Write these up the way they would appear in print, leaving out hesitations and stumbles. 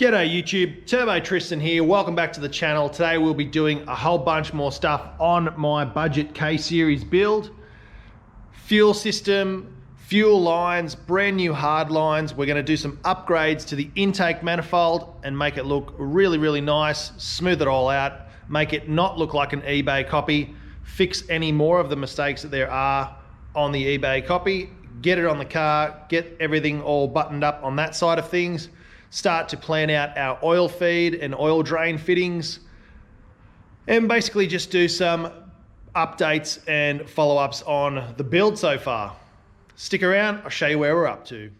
G'day YouTube, Turbo Tristan here. Welcome back to the channel. Today we'll be doing a whole bunch more stuff on my budget K-Series build. Fuel system, fuel lines, brand new hard lines. We're gonna do some upgrades to the intake manifold and make it look really, really nice, smooth it all out, make it not look like an eBay copy, fix any more of the mistakes that there are on the eBay copy, get it on the car, get everything all buttoned up on that side of things. Start to plan out our oil feed and oil drain fittings, and basically just do some updates and follow-ups on the build so far. Stick around, I'll show you where we're up to.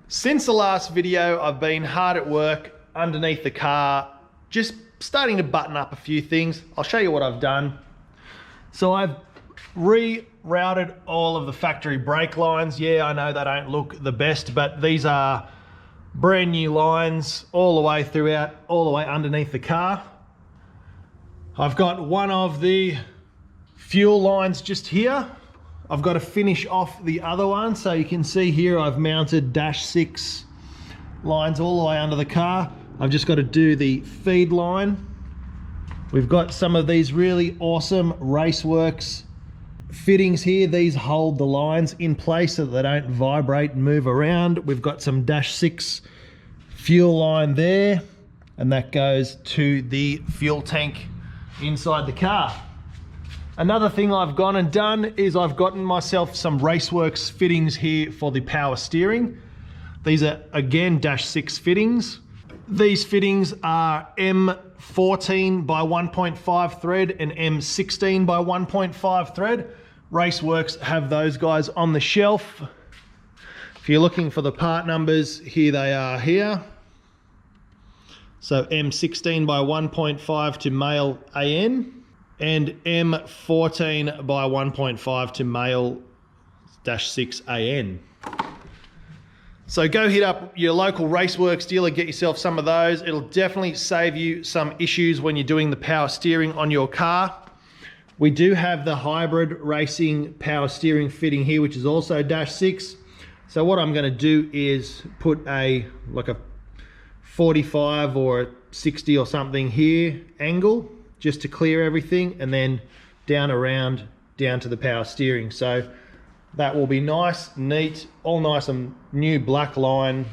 Since the last video, I've been hard at work underneath the car, just starting to button up a few things. I'll show you what I've done. So I've rerouted all of the factory brake lines. Yeah, I know they don't look the best, but these are brand new lines all the way throughout, all the way underneath the car. I've got one of the fuel lines just here. I've got to finish off the other one. So you can see here I've mounted -6 lines all the way under the car. I've just got to do the feed line. We've got some of these really awesome Raceworks fittings here. These hold the lines in place so that they don't vibrate and move around. We've got some -6 fuel line there, and that goes to the fuel tank inside the car. Another thing I've gone and done is I've gotten myself some Raceworks fittings here for the power steering. These are again -6 fittings. These fittings are M14 by 1.5 thread and M16 by 1.5 thread. Raceworks have those guys on the shelf. If you're looking for the part numbers, here they are here. So M16 by 1.5 to male AN and M14 by 1.5 to male -6 AN. So go hit up your local Raceworks dealer, get yourself some of those. It'll definitely save you some issues when you're doing the power steering on your car. We do have the hybrid racing power steering fitting here, which is also -6. So what I'm gonna do is put like a 45 or a 60 or something here angle, just to clear everything, and then down to the power steering. So that will be nice, neat, all nice and new black line.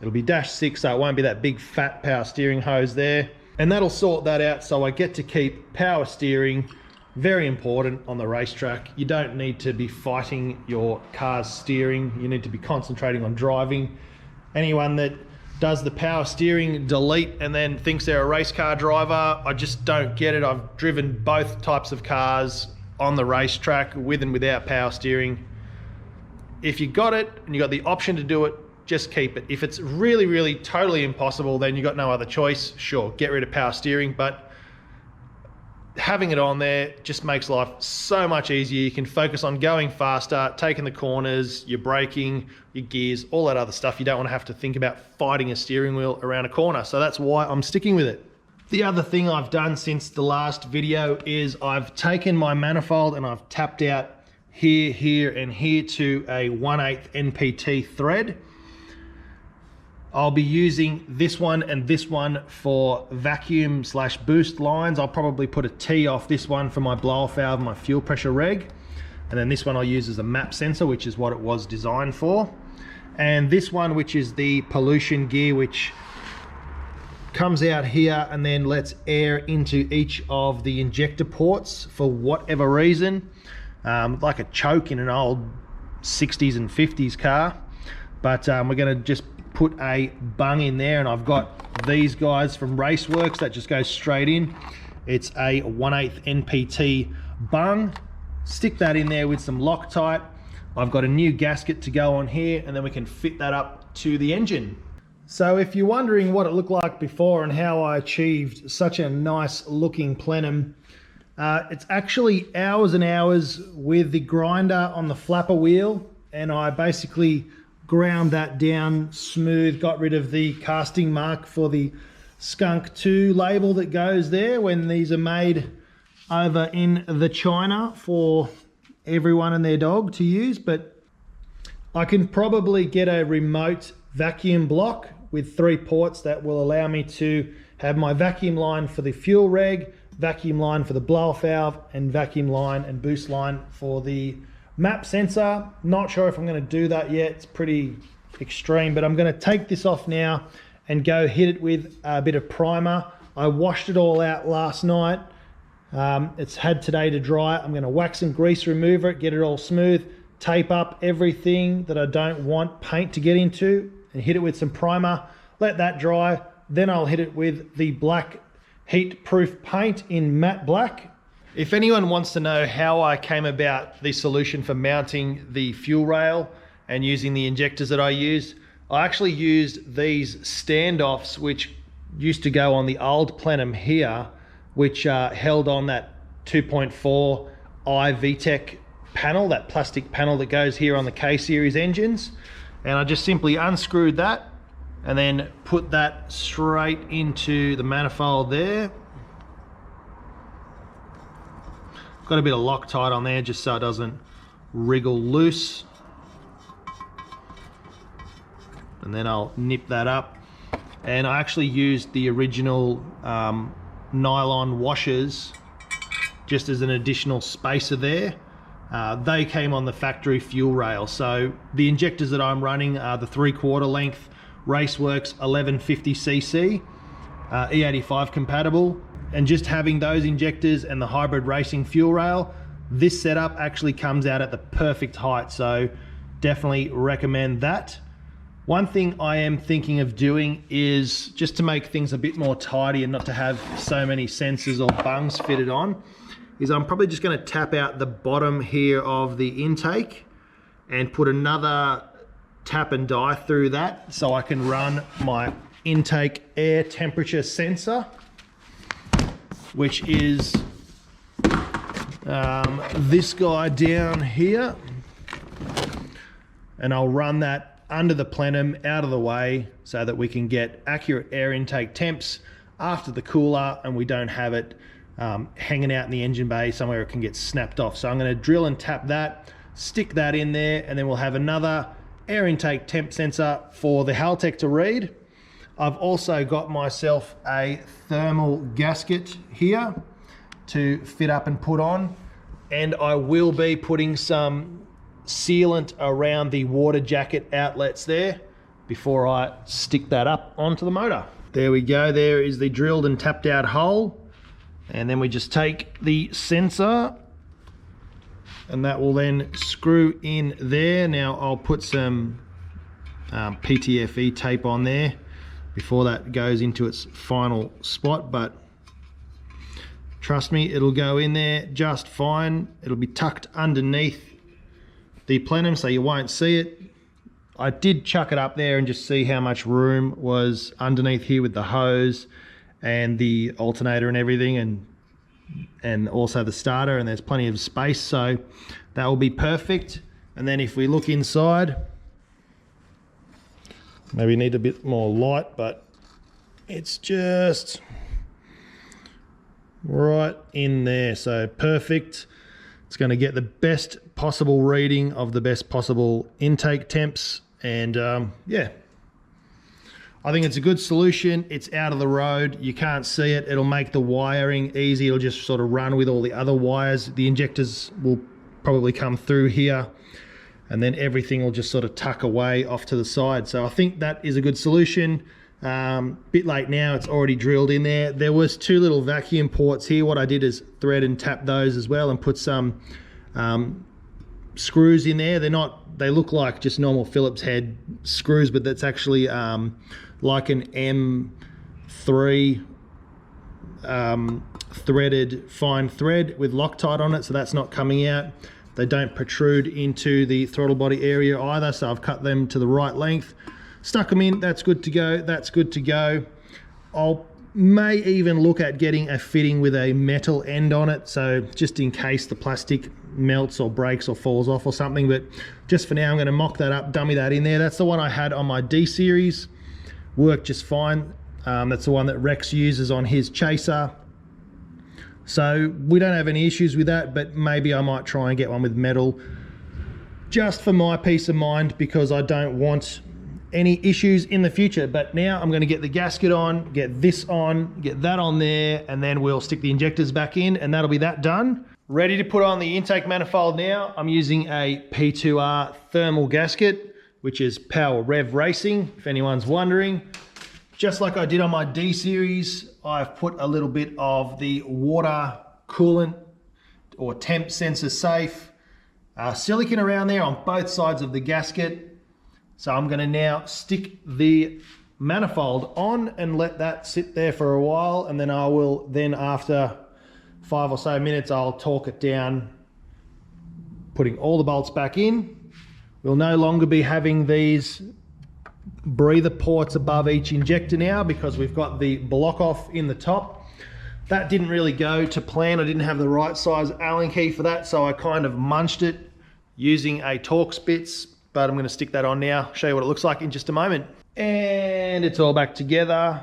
It'll be -6, so it won't be that big fat power steering hose there. And that'll sort that out, so I get to keep power steering. Very important on the racetrack. You don't need to be fighting your car's steering. You need to be concentrating on driving. Anyone that does the power steering delete and then thinks they're a race car driver, I just don't get it. I've driven both types of cars on the racetrack with and without power steering. If you got it and you got the option to do it, just keep it. If it's really, really totally impossible, then you got no other choice. Sure, get rid of power steering, but having it on there just makes life so much easier. You can focus on going faster, taking the corners, your braking, your gears, all that other stuff. You don't want to have to think about fighting a steering wheel around a corner. So that's why I'm sticking with it. The other thing I've done since the last video is I've taken my manifold and I've tapped out here, here, and here to a 1/8 NPT thread. I'll be using this one and this one for vacuum/boost lines. I'll probably put a T off this one for my blow-off valve and my fuel pressure reg. And then this one I'll use as a map sensor, which is what it was designed for. And this one, which is the pollution gear, which comes out here and then lets air into each of the injector ports for whatever reason. Like a choke in an old 60s and 50s car. But we're gonna just put a bung in there, and I've got these guys from Raceworks that just goes straight in. It's a 1/8 NPT bung. Stick that in there with some Loctite. I've got a new gasket to go on here, and then we can fit that up to the engine. So if you're wondering what it looked like before and how I achieved such a nice looking plenum, it's actually hours and hours with the grinder on the flapper wheel, and I basically ground that down smooth, got rid of the casting mark for the Skunk 2 label that goes there when these are made over in the China for everyone and their dog to use. But I can probably get a remote vacuum block with 3 ports that will allow me to have my vacuum line for the fuel reg, vacuum line for the blow-off valve, and vacuum line and boost line for the map sensor. Not sure if I'm going to do that yet. It's pretty extreme, but I'm going to take this off now and go hit it with a bit of primer. I washed it all out last night. It's had today to dry. I'm going to wax and grease remover it, get it all smooth, tape up everything that I don't want paint to get into, and hit it with some primer. Let that dry. Then I'll hit it with the black heat-proof paint in matte black. If anyone wants to know how I came about the solution for mounting the fuel rail and using the injectors that I used, I actually used these standoffs which used to go on the old Plenum here, which held on that 2.4 I VTEC panel, that plastic panel that goes here on the K-series engines. And I just simply unscrewed that and then put that straight into the manifold there. Got a bit of Loctite on there just so it doesn't wriggle loose. And then I'll nip that up. And I actually used the original nylon washers just as an additional spacer there. They came on the factory fuel rail. So the injectors that I'm running are the 3/4 length Raceworks 1150cc, E85 compatible. And just having those injectors and the hybrid racing fuel rail, this setup actually comes out at the perfect height. So definitely recommend that. One thing I am thinking of doing is just to make things a bit more tidy and not to have so many sensors or bungs fitted on, is I'm probably just going to tap out the bottom here of the intake and put another tap and die through that so I can run my intake air temperature sensor, which is this guy down here, and I'll run that under the plenum out of the way so that we can get accurate air intake temps after the cooler and we don't have it hanging out in the engine bay somewhere it can get snapped off. So I'm going to drill and tap that, stick that in there, and then we'll have another air intake temp sensor for the Haltech to read. I've also got myself a thermal gasket here to fit up and put on, and I will be putting some sealant around the water jacket outlets there before I stick that up onto the motor. There we go, there is the drilled and tapped out hole, and then we just take the sensor and that will then screw in there. Now I'll put some PTFE tape on there before that goes into its final spot, but trust me, it'll go in there just fine. It'll be tucked underneath the plenum so you won't see it. I did chuck it up there and just see how much room was underneath here with the hose and the alternator and everything, and also the starter, and there's plenty of space, so that will be perfect. And then if we look inside, maybe need a bit more light, but it's just right in there, so perfect. It's going to get the best possible reading of the best possible intake temps, and yeah, I think it's a good solution. It's out of the road, you can't see it, it'll make the wiring easy, it'll just sort of run with all the other wires. The injectors will probably come through here, and then everything will just sort of tuck away off to the side. So I think that is a good solution. Bit late now, it's already drilled in there. There was 2 little vacuum ports here. What I did is thread and tap those as well and put some screws in there. They look like just normal Phillips head screws, but that's actually like an M3 threaded fine thread with Loctite on it, so that's not coming out. They don't protrude into the throttle body area either, so I've cut them to the right length, stuck them in. That's good to go, that's good to go. May even look at getting a fitting with a metal end on it, so just in case the plastic melts or breaks or falls off or something. But just for now, I'm going to mock that up, dummy that in there. That's the one I had on my D series, worked just fine. That's the one that REXH uses on his chaser, so we don't have any issues with that. But maybe I might try and get one with metal just for my peace of mind, because I don't want any issues in the future. But now I'm going to get the gasket on, get this on, get that on there, and then we'll stick the injectors back in, and that'll be that done. Ready to put on the intake manifold now. I'm using a P2R thermal gasket, which is Power Rev Racing, if anyone's wondering. Just like I did on my D series, I've put a little bit of the water coolant or temp sensor safe silicone around there on both sides of the gasket. So I'm going to now stick the manifold on and let that sit there for a while, and then I will after 5 or so minutes I'll torque it down, putting all the bolts back in. We'll no longer be having these breather ports above each injector now, because we've got the block off in the top. That didn't really go to plan. I didn't have the right size Allen key for that, so I kind of munched it using a Torx bits, but I'm going to stick that on now, show you what it looks like in just a moment. And it's all back together.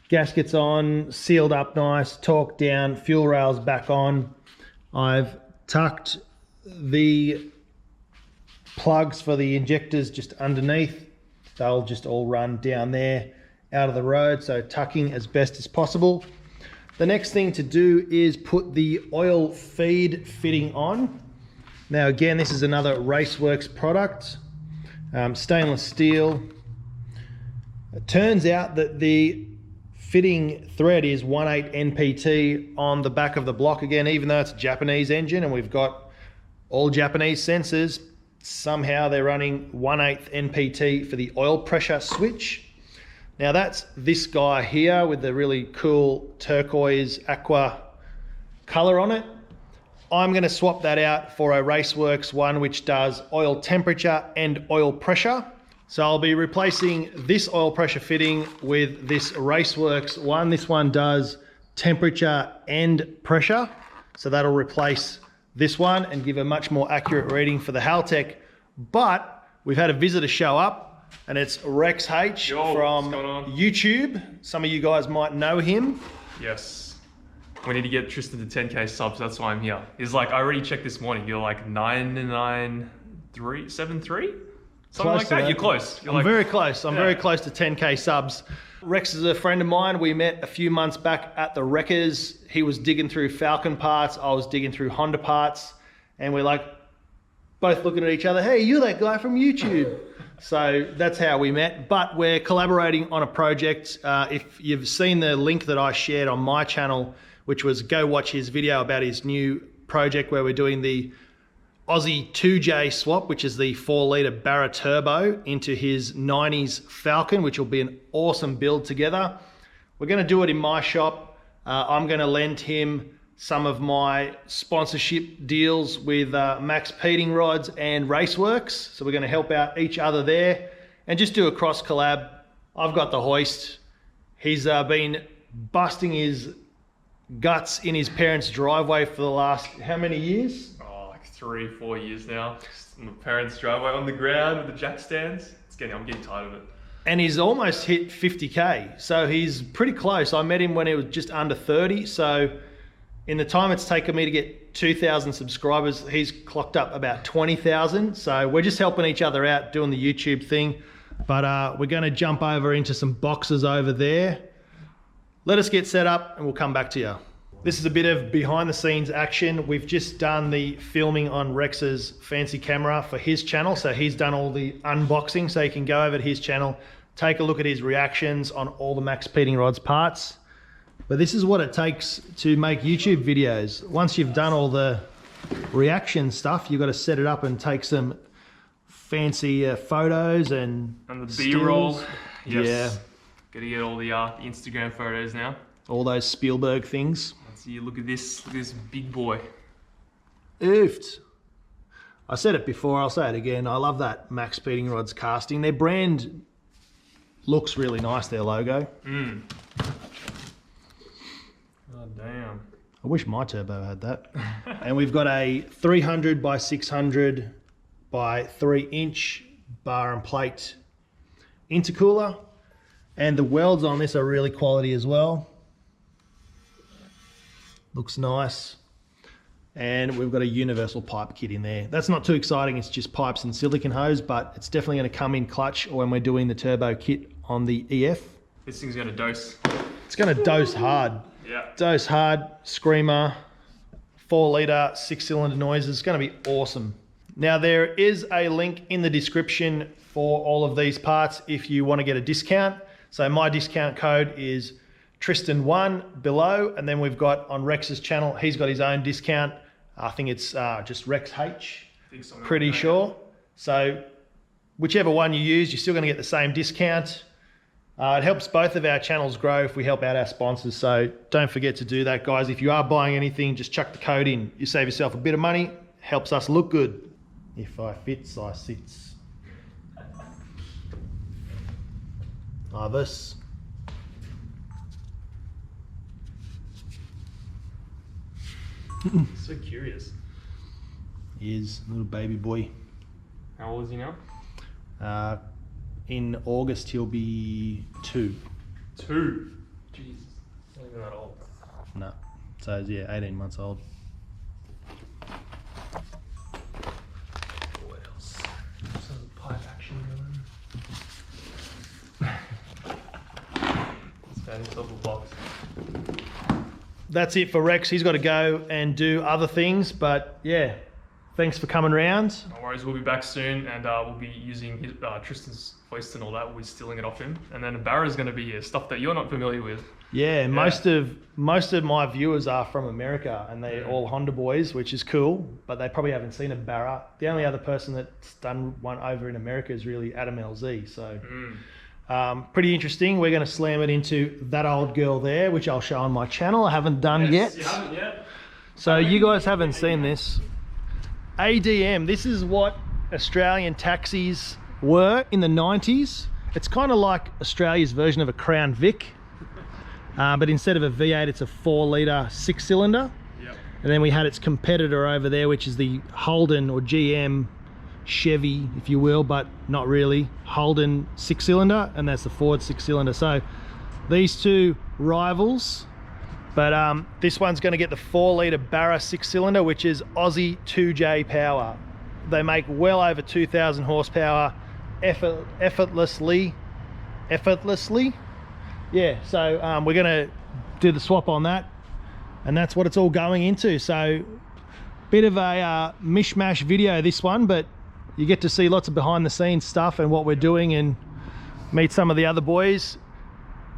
Gaskets on, sealed up nice, torqued down, fuel rails back on. I've tucked the plugs for the injectors just underneath. They'll just all run down there out of the road, so tucking as best as possible. The next thing to do is put the oil feed fitting on. Now again, this is another Raceworks product, stainless steel. It turns out that the fitting thread is 1/8 NPT on the back of the block again, even though it's a Japanese engine and we've got all Japanese sensors. Somehow they're running 1/8 NPT for the oil pressure switch. Now that's this guy here with the really cool turquoise aqua color on it. I'm going to swap that out for a Raceworks one which does oil temperature and oil pressure. So I'll be replacing this oil pressure fitting with this Raceworks one. This one does temperature and pressure. So that'll replace this one and give a much more accurate reading for the Haltech. But we've had a visitor show up, and it's REXH from YouTube. Some of you guys might know him. Yes. We need to get Tristan to 10K subs, that's why I'm here. He's like, I already checked this morning, you're like 99373? Something like that. You're close. I'm very close. I'm very close to 10K subs. Rex is a friend of mine. We met a few months back at the Wreckers. He was digging through Falcon parts. I was digging through Honda parts. And we're like, both looking at each other, hey, you're that guy from YouTube. So that's how we met. But we're collaborating on a project. If you've seen the link that I shared on my channel, which was go watch his video about his new project where we're doing the Aussie 2J swap, which is the 4-litre Barra Turbo into his 90s Falcon, which will be an awesome build together. We're going to do it in my shop. I'm going to lend him some of my sponsorship deals with Max Peating Rods and Raceworks. So we're going to help out each other there and just do a cross collab. I've got the hoist. He's been busting his guts in his parents' driveway for the last, how many years? 3-4 years now. Just on my parents' driveway on the ground with the jack stands. I'm getting tired of it. And he's almost hit 50K. So he's pretty close. I met him when he was just under 30. So in the time it's taken me to get 2,000 subscribers, he's clocked up about 20,000. So we're just helping each other out doing the YouTube thing. But we're going to jump over into some boxes over there. Let us get set up and we'll come back to you. This is a bit of behind the scenes action. We've just done the filming on Rex's fancy camera for his channel. So he's done all the unboxing. So you can go over to his channel, take a look at his reactions on all the Max Peating Rods parts. But this is what it takes to make YouTube videos. Once you've done all the reaction stuff, you've got to set it up and take some fancy photos and the B-roll. Yes. Yeah. Got to get all the Instagram photos now. All those Spielberg things. See, look at this big boy. Oofed. I said it before, I'll say it again. I love that Max Peating Rods casting. Their brand looks really nice, their logo. Oh, damn. I wish my turbo had that. And we've got a 300 by 600 by 3 inch bar and plate intercooler. And the welds on this are really quality as well. Looks nice. And we've got a universal pipe kit in there. That's not too exciting, it's just pipes and silicone hose, but it's definitely going to come in clutch when we're doing the turbo kit on the EF. This thing's gonna dose. It's going to dose hard. Yeah. Dose hard, screamer, 4 litre, 6-cylinder noises. It's going to be awesome. Now there is a link in the description for all of these parts if you want to get a discount. So my discount code is Tristan1 below, and then we've got on Rex's channel, he's got his own discount. I think it's just REXH, pretty sure. So whichever one you use, you're still going to get the same discount. It helps both of our channels grow if we help out our sponsors. So don't forget to do that, guys. If you are buying anything, just chuck the code in. You save yourself a bit of money, helps us look good. If I fits, I sits. This. So curious. He is a little baby boy. How old is he now? In August, he'll be 2. 2? Jesus, not even that old. No. So, yeah, 18 months old. What else? Some pipe action going. Let's found himself a box. That's it for Rex. He's got to go and do other things, but yeah, thanks for coming round. No worries, we'll be back soon, and we'll be using his, Tristan's hoist and all that. We'll be stealing it off him, and then Barra's going to be stuff that you're not familiar with. Yeah, most of my viewers are from America, and they're all Honda boys, which is cool, but they probably haven't seen a Barra. The only other person that's done one over in America is really Adam LZ, so pretty interesting. We're going to slam it into that old girl there, which I'll show on my channel. I haven't done yet. You haven't yet? So you guys haven't seen this. ADM, this is what Australian taxis were in the 90s. It's kind of like Australia's version of a Crown Vic, but instead of a V8, it's a 4 litre 6-cylinder. Yep. And then we had its competitor over there, which is the Holden or GM Chevy, if you will, but not really. Holden 6-cylinder, and that's the Ford 6-cylinder. So these two rivals, but this one's going to get the 4 litre Barra 6-cylinder, which is Aussie 2J power. They make well over 2,000 horsepower effortlessly. Yeah, so we're going to do the swap on that, and that's what it's all going into. So bit of a mishmash video, this one, but you get to see lots of behind the scenes stuff and what we're doing, and meet some of the other boys.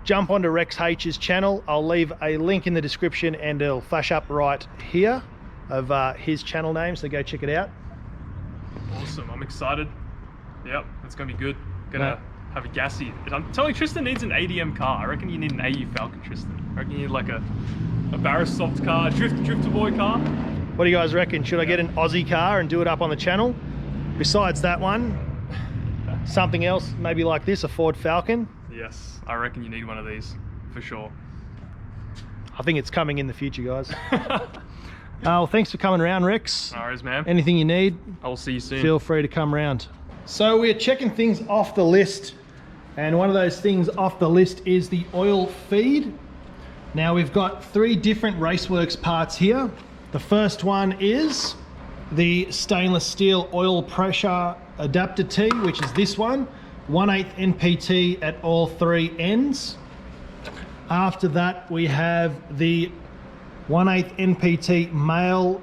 Jump onto REXH's channel. I'll leave a link in the description, and it'll flash up right here of his channel name, so go check it out. Awesome, I'm excited. Yep, it's gonna be good. Gonna have a gassy. I'm telling Tristan needs an ADM car. I reckon you need an AU Falcon, Tristan. I reckon you need like a Barra soft car, drifter boy car. What do you guys reckon? Should I get an Aussie car and do it up on the channel? Besides that one, something else, maybe like this, a Ford Falcon. Yes, I reckon you need one of these, for sure. I think it's coming in the future, guys. Well, thanks for coming around, Rex. No worries, man. Anything you need, I will see you soon. feel free to come around. So we're checking things off the list, and one of those things off the list is the oil feed. Now we've got 3 different Raceworks parts here. The first one is the stainless steel oil pressure adapter T, which is this one, 1/8 NPT at all 3 ends. After that, we have the 1/8 NPT male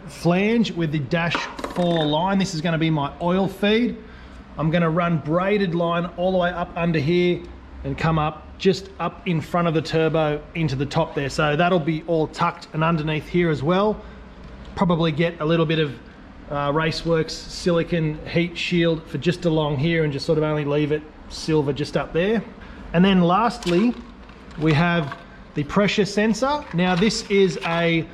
flange with the -4 line. This is going to be my oil feed. I'm going to run braided line all the way up under here and come up just up in front of the turbo into the top there. So that'll be all tucked and underneath here as well. Probably get a little bit of Raceworks silicon heat shield for just along here, and just sort of only leave it silver just up there. And then lastly, we have the pressure sensor. Now this is a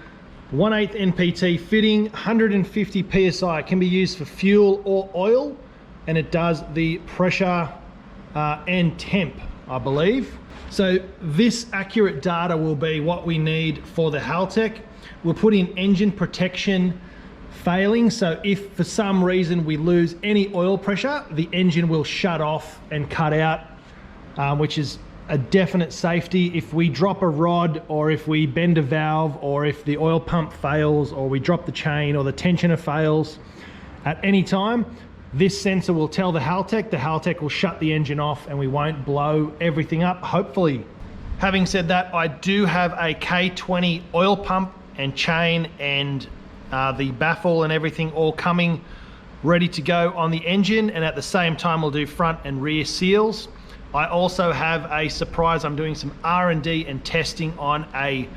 1/8 NPT fitting, 150 PSI. It can be used for fuel or oil, and it does the pressure and temp, I believe. So this accurate data will be what we need for the Haltech. We'll put in engine protection failing, so if for some reason we lose any oil pressure, the engine will shut off and cut out, which is a definite safety. If we drop a rod, or if we bend a valve, or if the oil pump fails, or we drop the chain, or the tensioner fails at any time, this sensor will tell the Haltech will shut the engine off, and we won't blow everything up, hopefully. Having said that, I do have a K20 oil pump and chain and the baffle and everything all coming ready to go on the engine, and at the same time we'll do front and rear seals. I also have a surprise. I'm doing some R&D and testing on a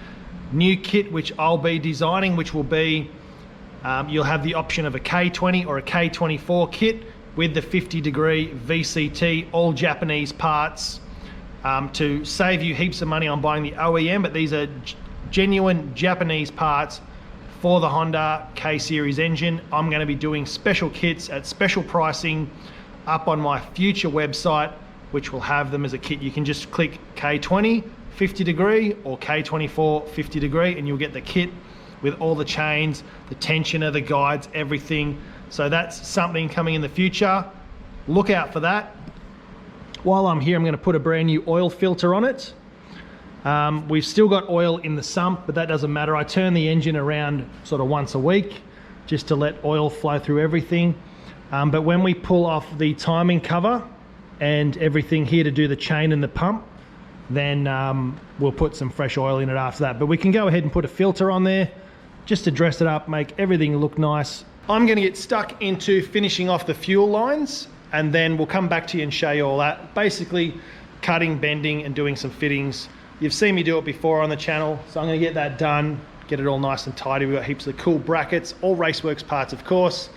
new kit which I'll be designing, which will be, you'll have the option of a K20 or a K24 kit with the 50-degree VCT, all Japanese parts, to save you heaps of money on buying the OEM, but these are genuine Japanese parts for the Honda K-Series engine. I'm going to be doing special kits at special pricing up on my future website, which will have them as a kit. You can just click K20 50-degree or K24 50-degree, and you'll get the kit with all the chains, the tensioner, the guides, everything. So that's something coming in the future. Look out for that. While I'm here, I'm going to put a brand new oil filter on it. We've still got oil in the sump, but that doesn't matter. I turn the engine around sort of once a week just to let oil flow through everything. But when we pull off the timing cover and everything here to do the chain and the pump, then we'll put some fresh oil in it after that. But we can go ahead and put a filter on there just to dress it up, make everything look nice. I'm going to get stuck into finishing off the fuel lines, and then we'll come back to you and show you all that. Basically cutting, bending, and doing some fittings. You've seen me do it before on the channel, so I'm going to get that done, get it all nice and tidy. We've got heaps of cool brackets, all Raceworks parts, of course.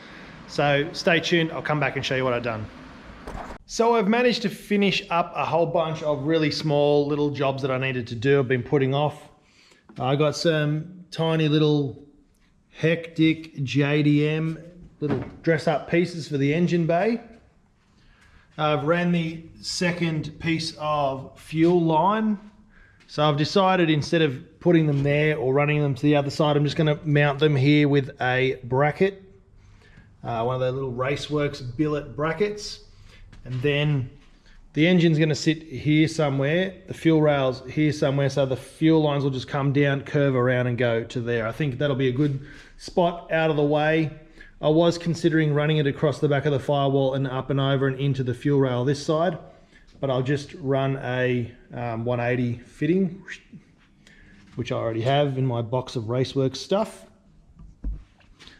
So stay tuned, I'll come back and show you what I've done. So I've managed to finish up a whole bunch of really small little jobs that I needed to do, I've been putting off. I got some tiny little hectic JDM little dress up pieces for the engine bay. I've ran the second piece of fuel line. So I've decided, instead of putting them there or running them to the other side, I'm just going to mount them here with a bracket. One of those little Raceworks billet brackets. And then the engine's going to sit here somewhere, the fuel rails here somewhere, so the fuel lines will just come down, curve around and go to there. I think that'll be a good spot out of the way. I was considering running it across the back of the firewall and up and over and into the fuel rail this side, but I'll just run a 180 fitting, which I already have in my box of Raceworks stuff.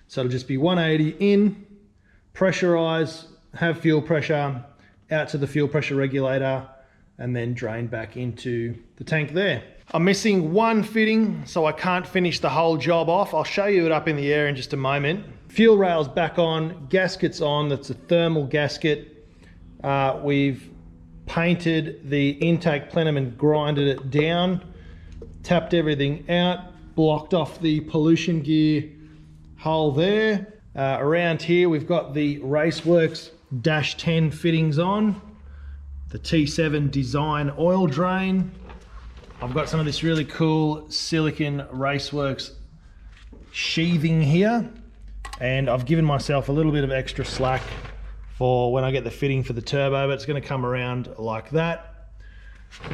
So it'll just be 180 in, pressurize, have fuel pressure, out to the fuel pressure regulator, and then drain back into the tank there. I'm missing one fitting, so I can't finish the whole job off. I'll show you it up in the air in just a moment. Fuel rails back on, gaskets on, that's a thermal gasket. We've painted the intake plenum and grinded it down, tapped everything out, blocked off the pollution gear hole there. Around here we've got the Raceworks -10 fittings on, the T7 design oil drain. I've got some of this really cool silicon Raceworks sheathing here, and I've given myself a little bit of extra slack for when I get the fitting for the turbo, but it's going to come around like that.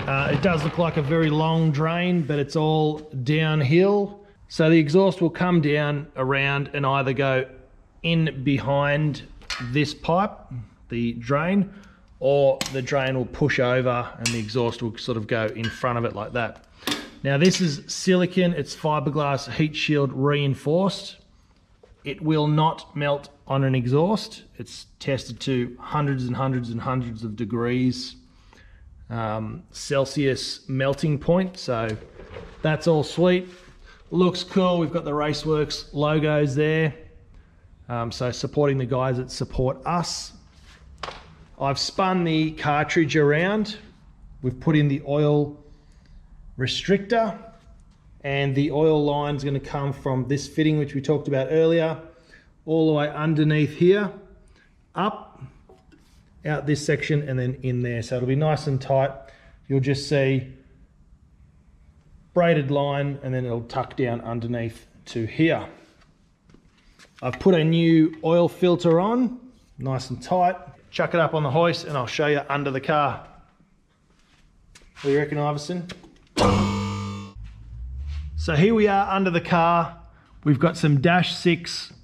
It does look like a very long drain, but it's all downhill. So the exhaust will come down around and either go in behind this pipe, the drain, or the drain will push over and the exhaust will sort of go in front of it like that. Now this is silicon, it's fiberglass heat shield reinforced. It will not melt on an exhaust. It's tested to hundreds and hundreds and hundreds of degrees Celsius melting point, so that's all sweet. Looks cool. We've got the Raceworks logos there, so supporting the guys that support us. I've spun the cartridge around. We've put in the oil restrictor, and the oil line is going to come from this fitting which we talked about earlier, all the way underneath here, up, out this section, and then in there. So it'll be nice and tight. You'll just see braided line, and then it'll tuck down underneath to here. I've put a new oil filter on, nice and tight. Chuck it up on the hoist and I'll show you under the car. What do you reckon, Iverson? So here we are under the car. We've got some dash 6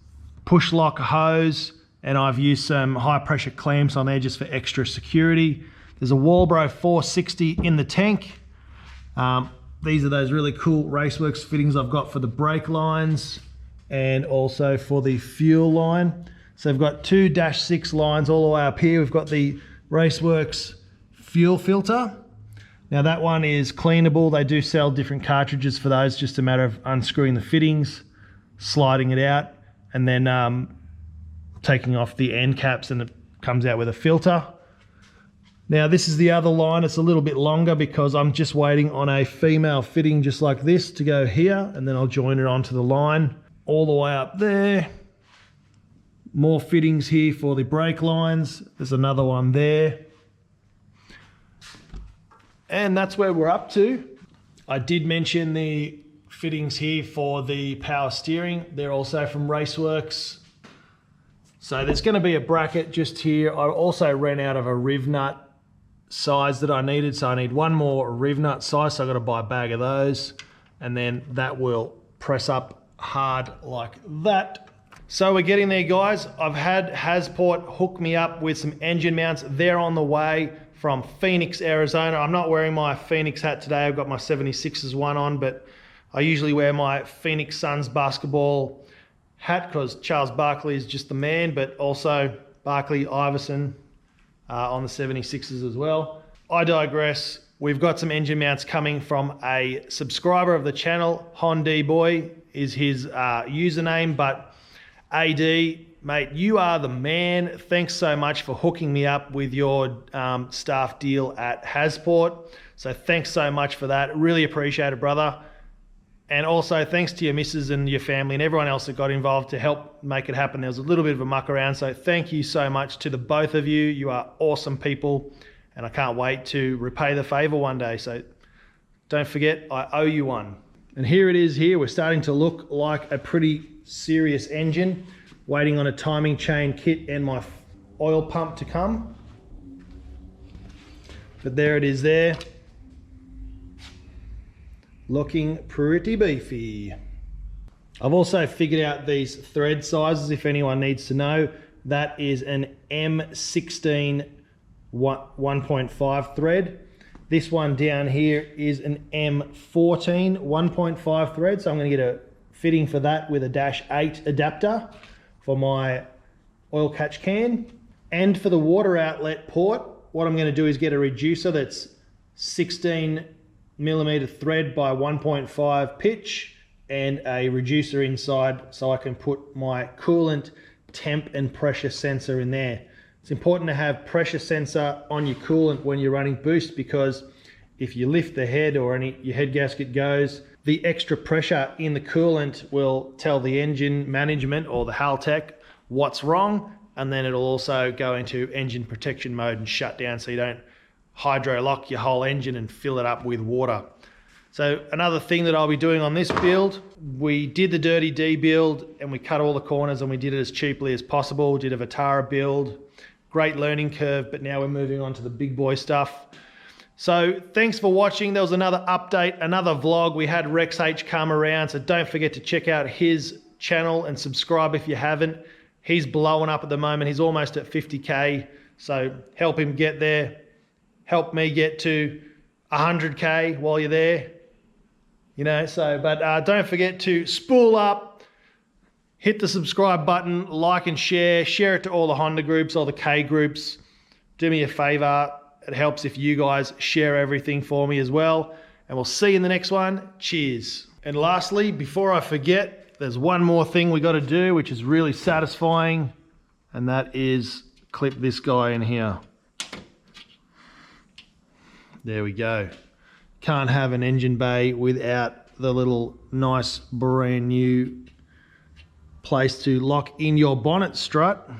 push lock hose, and I've used some high pressure clamps on there just for extra security. There's a Walbro 460 in the tank. These are those really cool Raceworks fittings I've got for the brake lines and also for the fuel line. So I've got 2 dash 6 lines all the way up here. We've got the Raceworks fuel filter. Now that one is cleanable. They do sell different cartridges for those, just a matter of unscrewing the fittings, sliding it out, and then taking off the end caps, and it comes out with a filter. Now this is the other line. It's a little bit longer because I'm just waiting on a female fitting just like this to go here, and then I'll join it onto the line all the way up there. More fittings here for the brake lines. There's another one there. And that's where we're up to. I did mention the fittings here for the power steering. They're also from Raceworks. So there's going to be a bracket just here. I also ran out of a riv nut size that I needed, so I need one more riv nut size, so I've got to buy a bag of those, and then that will press up hard like that. So we're getting there, guys. I've had Hasport hook me up with some engine mounts. They're on the way from Phoenix, Arizona. I'm not wearing my Phoenix hat today. I've got my 76ers one on, but I usually wear my Phoenix Suns basketball hat because Charles Barkley is just the man, but also Barkley, Iverson, on the 76ers as well. I digress. We've got some engine mounts coming from a subscriber of the channel. Hondi Boy is his username, but AD, mate, you are the man. Thanks so much for hooking me up with your staff deal at Hasport. So thanks so much for that. Really appreciate it, brother. And also thanks to your missus and your family and everyone else that got involved to help make it happen. There was a little bit of a muck around, so thank you so much to the both of you. You are awesome people, and I can't wait to repay the favor one day. So don't forget, I owe you one. And here it is here. We're starting to look like a pretty serious engine, waiting on a timing chain kit and my oil pump to come. But there it is there. Looking pretty beefy. I've also figured out these thread sizes if anyone needs to know. That is an M16 1.5 thread. This one down here is an M14 1.5 thread. So I'm going to get a fitting for that with a -8 adapter for my oil catch can. And for the water outlet port, what I'm going to do is get a reducer that's 16mm thread by 1.5 pitch and a reducer inside so I can put my coolant temp and pressure sensor in there. It's important to have pressure sensor on your coolant when you're running boost, because if you lift the head or your head gasket goes, the extra pressure in the coolant will tell the engine management or the Haltech what's wrong, and then it'll also go into engine protection mode and shut down so you don't hydro lock your whole engine and fill it up with water. So another thing that I'll be doing on this build, we did the Dirty D build and we cut all the corners and we did it as cheaply as possible. Did a Vitara build, great learning curve, but now we're moving on to the big boy stuff. So thanks for watching. There was another update, another vlog. We had REXH come around, so don't forget to check out his channel and subscribe if you haven't. He's blowing up at the moment. He's almost at 50K, so help him get there. Help me get to 100K while you're there. You know, so, but don't forget to spool up, hit the subscribe button, like and share it to all the Honda groups, all the K groups. Do me a favor. It helps if you guys share everything for me as well. And we'll see you in the next one. Cheers. And lastly, before I forget, there's one more thing we got to do, which is really satisfying. And that is clip this guy in here. There we go. Can't have an engine bay without the little nice brand new place to lock in your bonnet strut.